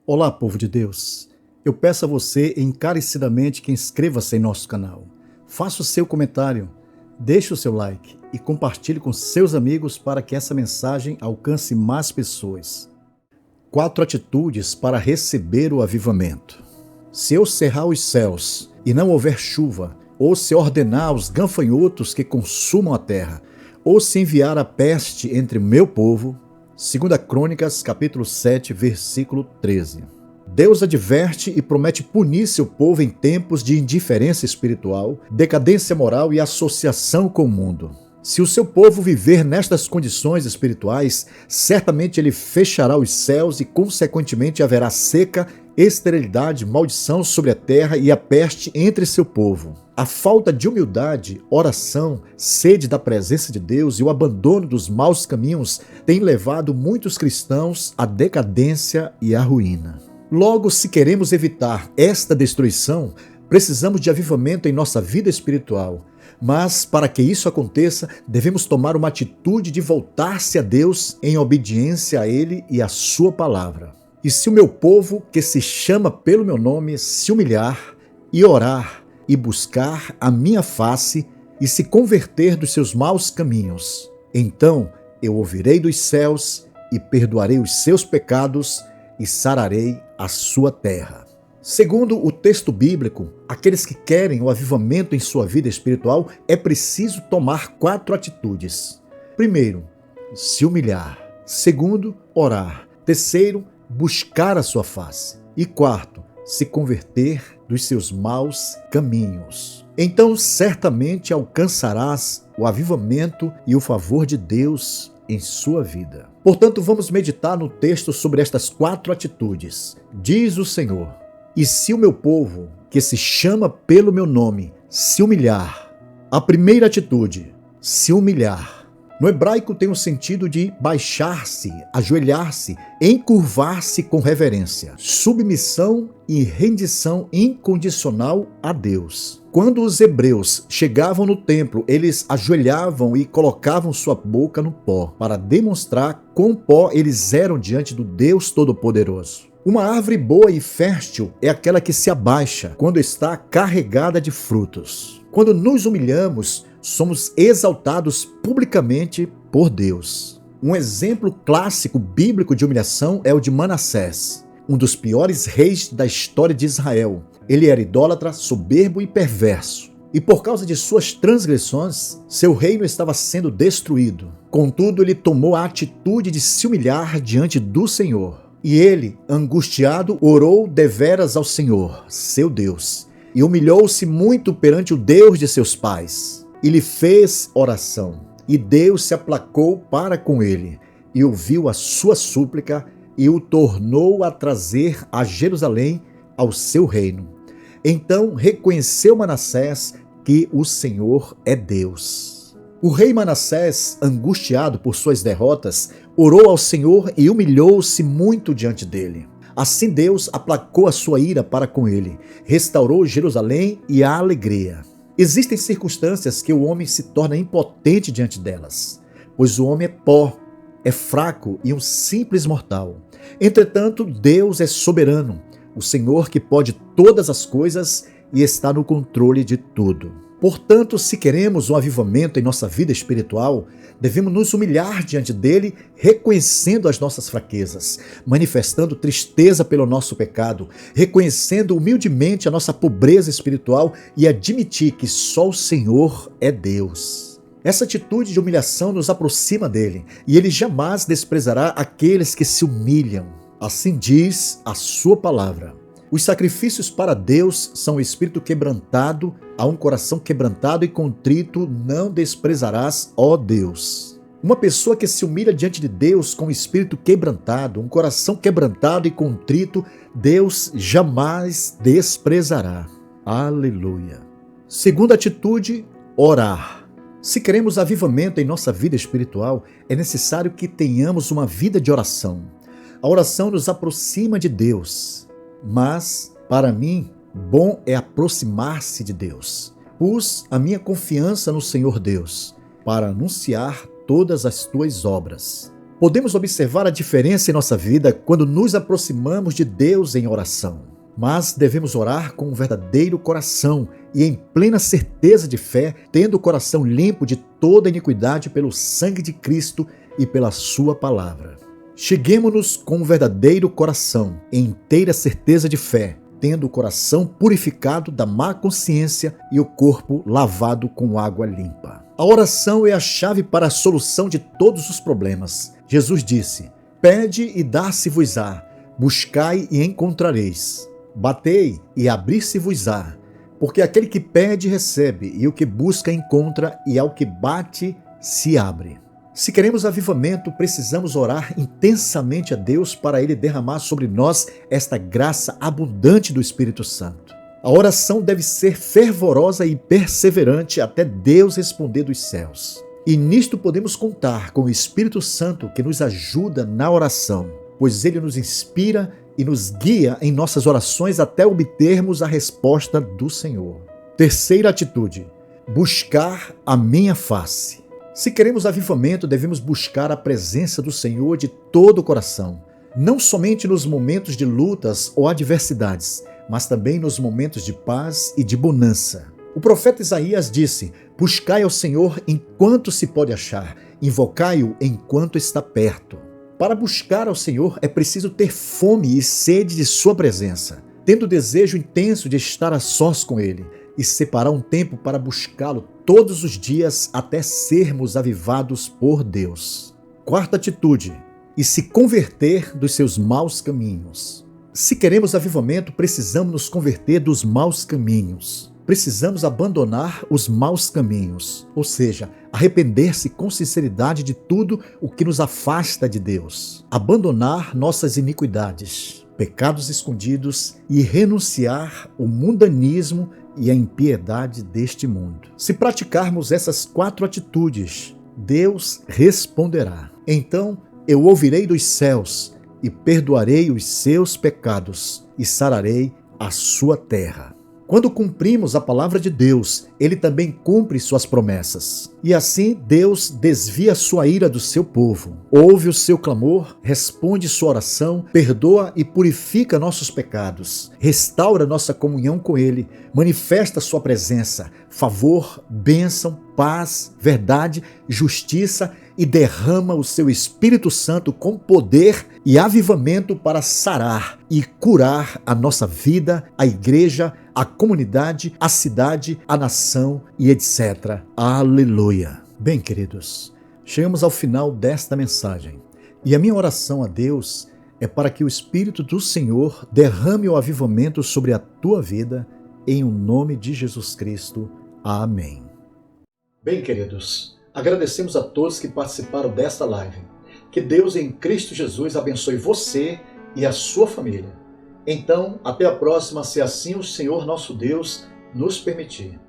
Olá, povo de Deus. Eu peço a você encarecidamente que inscreva-se em nosso canal. Faça o seu comentário, deixe o seu like e compartilhe com seus amigos para que essa mensagem alcance mais pessoas. 4 atitudes para receber o avivamento. Se eu cerrar os céus e não houver chuva, ou se ordenar aos gafanhotos que consumam a terra, ou se enviar a peste entre o meu povo, 2 Crônicas, capítulo 7, versículo 13. Deus adverte e promete punir seu povo em tempos de indiferença espiritual, decadência moral e associação com o mundo. Se o seu povo viver nestas condições espirituais, certamente ele fechará os céus e, consequentemente, haverá seca, esterilidade, maldição sobre a terra e a peste entre seu povo. A falta de humildade, oração, sede da presença de Deus e o abandono dos maus caminhos têm levado muitos cristãos à decadência e à ruína. Logo, se queremos evitar esta destruição, precisamos de avivamento em nossa vida espiritual. Mas, para que isso aconteça, devemos tomar uma atitude de voltar-se a Deus em obediência a Ele e à Sua palavra. E se o meu povo, que se chama pelo meu nome, se humilhar e orar e buscar a minha face e se converter dos seus maus caminhos, então eu ouvirei dos céus e perdoarei os seus pecados e sararei a sua terra. Segundo o texto bíblico, aqueles que querem o avivamento em sua vida espiritual, é preciso tomar 4 atitudes. Primeiro, se humilhar. Segundo, orar. Terceiro, buscar a sua face. E quarto, se converter dos seus maus caminhos. Então, certamente alcançarás o avivamento e o favor de Deus em sua vida. Portanto, vamos meditar no texto sobre estas 4 atitudes. Diz o Senhor: e se o meu povo, que se chama pelo meu nome, se humilhar. A primeira atitude, se humilhar. No hebraico tem o sentido de baixar-se, ajoelhar-se, encurvar-se com reverência, submissão e rendição incondicional a Deus. Quando os hebreus chegavam no templo, eles ajoelhavam e colocavam sua boca no pó, para demonstrar quão pó eles eram diante do Deus Todo-Poderoso. Uma árvore boa e fértil é aquela que se abaixa quando está carregada de frutos. Quando nos humilhamos, somos exaltados publicamente por Deus. Um exemplo clássico bíblico de humilhação é o de Manassés, um dos piores reis da história de Israel. Ele era idólatra, soberbo e perverso. E por causa de suas transgressões, seu reino estava sendo destruído. Contudo, ele tomou a atitude de se humilhar diante do Senhor. E ele, angustiado, orou deveras ao Senhor, seu Deus, e humilhou-se muito perante o Deus de seus pais. E lhe fez oração, e Deus se aplacou para com ele, e ouviu a sua súplica, e o tornou a trazer a Jerusalém ao seu reino. Então reconheceu Manassés que o Senhor é Deus. O rei Manassés, angustiado por suas derrotas, orou ao Senhor e humilhou-se muito diante dele. Assim Deus aplacou a sua ira para com ele, restaurou Jerusalém e a alegria. Existem circunstâncias que o homem se torna impotente diante delas, pois o homem é pó, é fraco e um simples mortal. Entretanto, Deus é soberano, o Senhor que pode todas as coisas e está no controle de tudo. Portanto, se queremos um avivamento em nossa vida espiritual, devemos nos humilhar diante dele, reconhecendo as nossas fraquezas, manifestando tristeza pelo nosso pecado, reconhecendo humildemente a nossa pobreza espiritual e admitir que só o Senhor é Deus. Essa atitude de humilhação nos aproxima dele, e ele jamais desprezará aqueles que se humilham. Assim diz a sua palavra. Os sacrifícios para Deus são o espírito quebrantado, a um coração quebrantado e contrito não desprezarás, ó Deus. Uma pessoa que se humilha diante de Deus com o espírito quebrantado, um coração quebrantado e contrito, Deus jamais desprezará. Aleluia. Segunda atitude, orar. Se queremos avivamento em nossa vida espiritual, é necessário que tenhamos uma vida de oração. A oração nos aproxima de Deus. Mas, para mim, bom é aproximar-se de Deus. Pus a minha confiança no Senhor Deus, para anunciar todas as tuas obras. Podemos observar a diferença em nossa vida quando nos aproximamos de Deus em oração. Mas devemos orar com um verdadeiro coração e em plena certeza de fé, tendo o coração limpo de toda iniquidade pelo sangue de Cristo e pela sua palavra. Cheguemo-nos com um verdadeiro coração, em inteira certeza de fé, tendo o coração purificado da má consciência e o corpo lavado com água limpa. A oração é a chave para a solução de todos os problemas. Jesus disse: pede e dar-se-vos-á, buscai e encontrareis, batei e abrir-se-vos-á, porque aquele que pede recebe, e o que busca encontra, e ao que bate se abre. Se queremos avivamento, precisamos orar intensamente a Deus para Ele derramar sobre nós esta graça abundante do Espírito Santo. A oração deve ser fervorosa e perseverante até Deus responder dos céus. E nisto podemos contar com o Espírito Santo que nos ajuda na oração, pois Ele nos inspira e nos guia em nossas orações até obtermos a resposta do Senhor. Terceira atitude: buscar a minha face. Se queremos avivamento, devemos buscar a presença do Senhor de todo o coração, não somente nos momentos de lutas ou adversidades, mas também nos momentos de paz e de bonança. O profeta Isaías disse: buscai ao Senhor enquanto se pode achar, invocai-o enquanto está perto. Para buscar ao Senhor é preciso ter fome e sede de sua presença, tendo desejo intenso de estar a sós com Ele e separar um tempo para buscá-lo todos os dias até sermos avivados por Deus. Quarta atitude: e se converter dos seus maus caminhos. Se queremos avivamento, precisamos nos converter dos maus caminhos. Precisamos abandonar os maus caminhos, ou seja, arrepender-se com sinceridade de tudo o que nos afasta de Deus. Abandonar nossas iniquidades, pecados escondidos e renunciar ao mundanismo e a impiedade deste mundo. Se praticarmos essas 4 atitudes, Deus responderá. Então eu ouvirei dos céus e perdoarei os seus pecados e sararei a sua terra. Quando cumprimos a palavra de Deus, Ele também cumpre suas promessas. E assim Deus desvia sua ira do seu povo, ouve o seu clamor, responde sua oração, perdoa e purifica nossos pecados, restaura nossa comunhão com Ele, manifesta sua presença, favor, bênção, paz, verdade, justiça e derrama o seu Espírito Santo com poder e avivamento para sarar e curar a nossa vida, a igreja, a comunidade, a cidade, a nação e etc. Aleluia! Bem, queridos, chegamos ao final desta mensagem e a minha oração a Deus é para que o Espírito do Senhor derrame o avivamento sobre a tua vida, em o nome de Jesus Cristo. Amém. Bem, queridos, agradecemos a todos que participaram desta live. Que Deus em Cristo Jesus abençoe você e a sua família. Então, até a próxima, se assim o Senhor nosso Deus nos permitir.